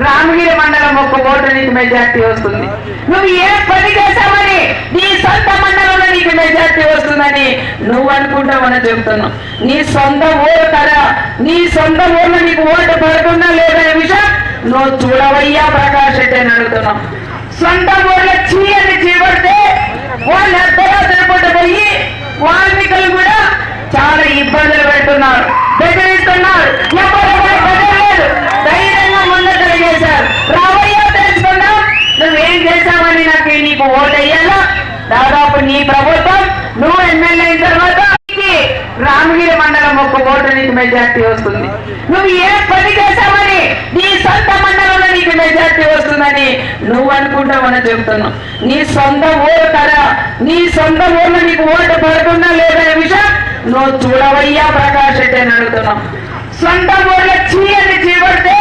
రామగిరి మండలం ఒక్క ఓటు నీకు మెజార్టీ వస్తుంది. నువ్వు ఏ పని చేశావని నీ సొంత మండలంలో నీకు మెజార్టీ వస్తుందని నువ్వు అనుకుంటావని చెబుతున్నావు. నీ సొంత ఊరు కదా, నీ సొంత ఊర్లో నీకు ఓటు పడుతుందా లేదనే విషయం నువ్వు చూడవయ్యా ప్రకాష్ రెడ్డి అని అడుగుతున్నావు. సొంత ఊర్లో చీయని చీపడితే వాళ్ళు అర్ధరాత్రి పూట పోయి వాల్మీకులు కూడా చాలా ఇబ్బందులు పెడుతున్నారు, బెదిరిస్తున్నారు. లేదు, ధైర్యంగా ముందట చేశారు. రావయ్యా తెలుసుకున్నాం నువ్వేం చేశావని నీకు ఓటు వేయాలా. దాదాపు నీ ప్రభుత్వం నువ్వు ఎమ్మెల్యే అయిన తర్వాత రామగిరి మండలం ఒక్క ఓటు నీకు మెజార్టీ వస్తుంది. నువ్వు ఏ పని చేశావని నీ సొంత మండలంలో నీకు మెజార్టీ వస్తుందని నువ్వు అనుకుంటావని చెబుతున్నావు. నీ సొంత ఊరు కదా, నీ సొంత ఊర్లో నీకు ఓటు పడుతుందా లేదనే విషయం నువ్వు చూడవయ్యా ప్రకాష్ రెడ్డి అని అడుగుతున్నావు. సొంత ఊర్లో చీయని చీపడితే